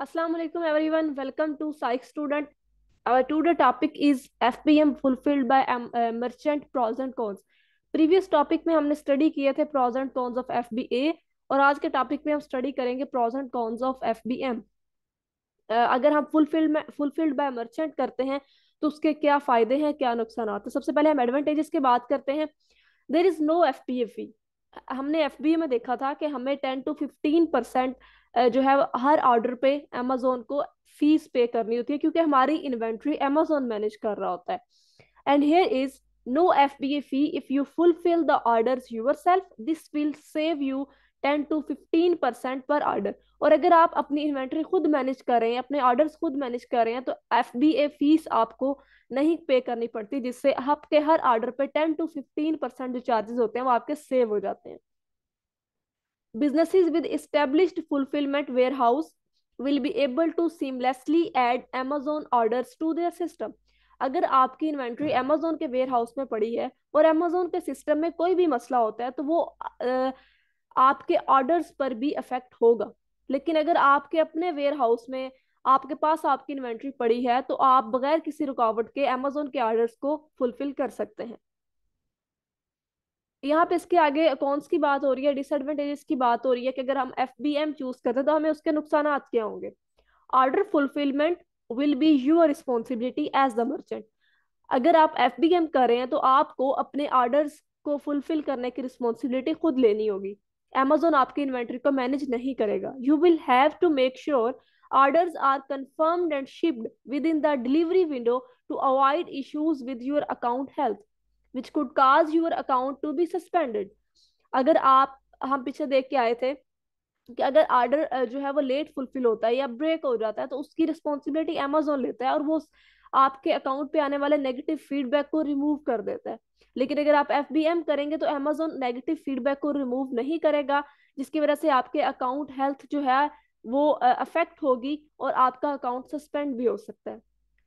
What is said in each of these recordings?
Assalamu alaikum everyone. Welcome to Psych Student. Our today topic is FBM fulfilled by merchant pros and cons. Previous topic में हमने study किए थे pros and cons of FBA और आज के topic में हम स्टडी करेंगे pros and cons of FBM. अगर हम फुलफिल्ड बाय मर्चेंट करते हैं तो उसके क्या फायदे हैं क्या नुकसान हैं। सबसे पहले हम एडवांटेजेस की बात करते हैं। देर इज नो FBA फी। हमने FBA में देखा था कि हमें 10 to 15% जो है हर ऑर्डर पे अमेजोन को फीस पे करनी होती है क्योंकि हमारी इन्वेंट्री अमेजोन मैनेज कर रहा होता है। And here is no FBA fee if you fulfill the orders yourself. This will save you 10 to 15% पर ऑर्डर। और अगर आप अपनी इन्वेंट्री खुद मैनेज कर रहे हैं, अपने ऑर्डर्स खुद मैनेज कर रहे हैं, तो FBA फीस आपको नहीं पे करनी पड़ती, जिससे आपके हर ऑर्डर पे 10 to 15% जो चार्जेस होते हैं वो आपके सेव हो जाते हैं। Businesses with established fulfillment warehouse will be able to seamlessly add Amazon orders to their system. अगर आपकी इन्वेंट्री Amazon के वेयर हाउस में पड़ी है और Amazon के सिस्टम में कोई भी मसला होता है तो वो आपके ऑर्डर्स पर भी अफेक्ट होगा। लेकिन अगर आपके अपने वेयर हाउस में आपके पास आपकी इन्वेंट्री पड़ी है तो आप बगैर किसी रुकावट के Amazon के ऑर्डर्स को फुलफिल कर सकते हैं। यहाँ पे इसके आगे कॉन्स की बात हो रही है, डिसएडवांटेजेस की बात हो रही है कि अगर हम FBM चूज करते हैं तो हमें उसके नुकसान क्या होंगे। Order fulfilment will be your responsibility as the merchant. अगर आप FBM कर रहे हैं तो आपको अपने ऑर्डर्स को फुलफिल करने की रिस्पॉन्सिबिलिटी खुद लेनी होगी। Amazon आपकी इन्वेंट्री को मैनेज नहीं करेगा। You will have to make sure orders are confirmed and shipped within the delivery window to avoid issues with your account health which could cause your account to be suspended. अगर आप हम पीछे देख के आए थे कि अगर ऑर्डर जो है वो लेट फुलफिल होता है या ब्रेक हो जाता है तो उसकी रिस्पॉन्सिबिलिटी Amazon लेता है और वो आपके अकाउंट पे आने वाले नेगेटिव फीडबैक को रिमूव कर देता है। लेकिन अगर आप FBM करेंगे तो Amazon नेगेटिव फीडबैक को रिमूव नहीं करेगा, जिसकी वजह से आपके अकाउंट हेल्थ जो है वो अफेक्ट होगी और आपका अकाउंट सस्पेंड भी हो सकता है।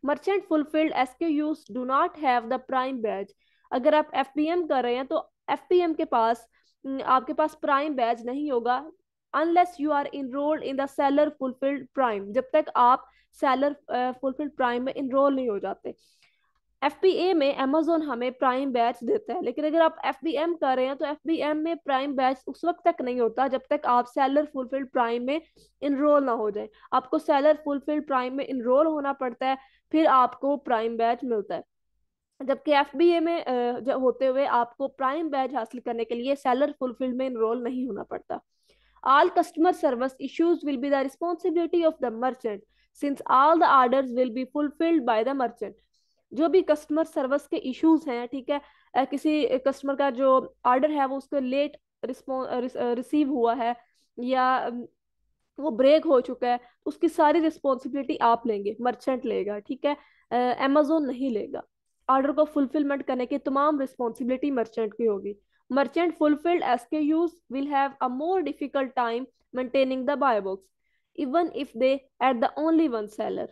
Merchant fulfilled SKUs do not have the prime badge. अगर आप FBM कर रहे हैं तो FBM के पास आपके पास प्राइम बैज नहीं होगा unless you are enrolled in the seller fulfilled prime. जब तक आप सेलर फुलफिल्ड प्राइम में इनरोल नहीं हो जाते। FBA में Amazon हमें प्राइम बैच देता है, लेकिन अगर आप FBM कर रहे हैं तो FBM में प्राइम बैच उस वक्त तक नहीं होता जब तक आप सेलर फुलफिल्ड प्राइम में इनरोल ना हो जाए। आपको सेलर फुलफिल्ड प्राइम में इनरोल होना पड़ता है, फिर आपको प्राइम बैच मिलता है। जबकि FBA में जब होते हुए आपको प्राइम बैच हासिल करने के लिए सेलर फुलफिल्ड में इनरोल नहीं होना पड़ता। All customer service issues will be the responsibility of the merchant since all the orders will be fulfilled by the merchant. जो भी कस्टमर सर्विस के इश्यूज हैं, ठीक है, किसी कस्टमर का जो ऑर्डर है वो उसको लेट रिसीव हुआ है या वो ब्रेक हो चुका है, उसकी सारी रिस्पॉन्सिबिलिटी आप लेंगे, मर्चेंट लेगा, ठीक है, Amazon नहीं लेगा। ऑर्डर को फुलफिलमेंट करने की तमाम रिस्पॉन्सिबिलिटी मर्चेंट की होगी। Merchant fulfilled SKUs will have a more difficult time maintaining the buy box, even if they are the only one seller.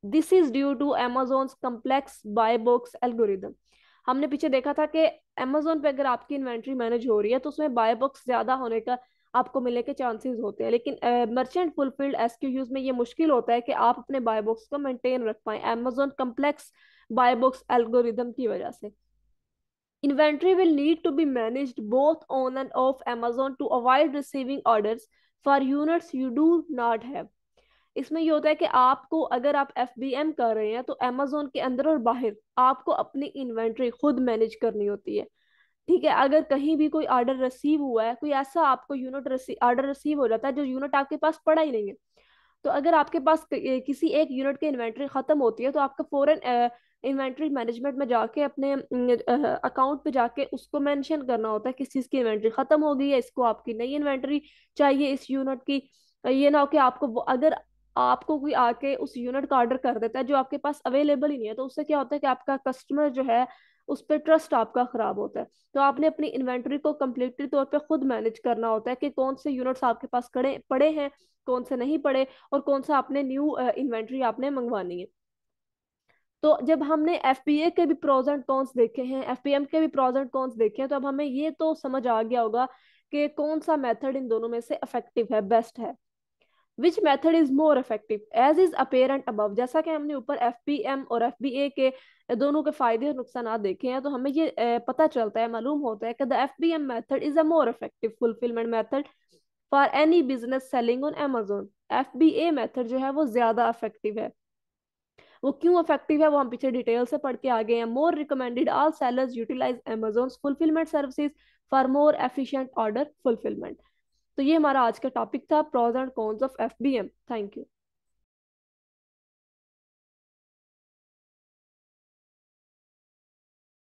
This is due to Amazon's complex buy box algorithm. हमने पीछे देखा था कि Amazon पे अगर आपकी inventory manage हो रही है तो उसमें बाय बॉक्स ज्यादा होने का आपको मिलने के चांसेस होते हैं, लेकिन मर्चेंट फुलफिल्ड SKUs में ये मुश्किल होता है कि आप अपने बाय बॉक्स को मेंटेन रख पाए Amazon complex buy box algorithm की वजह से। Inventory will need to be managed both on and off Amazon to avoid receiving orders for units you do not have. इसमें ये होता है कि आपको अगर आप FBM कर रहे हैं तो Amazon के अंदर और बाहर आपको अपनी इन्वेंट्री खुद मैनेज करनी होती है, ठीक है। अगर कहीं भी कोई ऑर्डर रिसीव हुआ है, कोई ऐसा आपको यूनिट ऑर्डर रिसीव हो जाता है जो यूनिट आपके पास पड़ा ही नहीं है, तो अगर आपके पास किसी एक यूनिट की इन्वेंट्री खत्म होती है तो आपका फौरन इन्वेंट्री मैनेजमेंट में जाके अपने अकाउंट पे जाके उसको मेंशन करना होता है किस चीज़ की इन्वेंट्री खत्म हो गई है, इसको आपकी नई इन्वेंट्री चाहिए इस यूनिट की। ये ना हो कि अगर आपको कोई आके उस यूनिट का ऑर्डर कर देता है जो आपके पास अवेलेबल ही नहीं है, तो उससे क्या होता है कि आपका कस्टमर जो है उस पर ट्रस्ट आपका खराब होता है। तो आपने अपनी इन्वेंट्री को कम्प्लीटली तौर पे खुद मैनेज करना होता है कि कौन से यूनिट्स आपके पास खड़े पड़े हैं, कौन से नहीं पड़े, और कौन सा आपने न्यू इन्वेंट्री आपने मंगवानी है। तो जब हमने FBA के भी प्रोज एंड कॉन्स देखे हैं, FBM के भी प्रोज एंड कॉन्स देखे हैं, तो अब हमें ये तो समझ आ गया होगा कि कौन सा मेथड इन दोनों में से इफेक्टिव है, बेस्ट है। Which method is more effective as is apparent above. जैसा कि हमने ऊपर एफपीएम और एफबीए के दोनों के फायदे और नुकसान देखे हैं, तो हमें ये पता चलता है, मालूम होता है कि the FBM method is a more effective fulfilment method for any business selling on Amazon। FBA method जो है वो ज्यादा इफेक्टिव है। वो क्यों इफेक्टिव है वो हम पीछे डिटेल से पढ़ के आ गए हैं। More recommended all sellers utilize Amazon's fulfilment services for more efficient order fulfilment. तो ये हमारा आज का टॉपिक था, pros and cons of FBM. Thank you.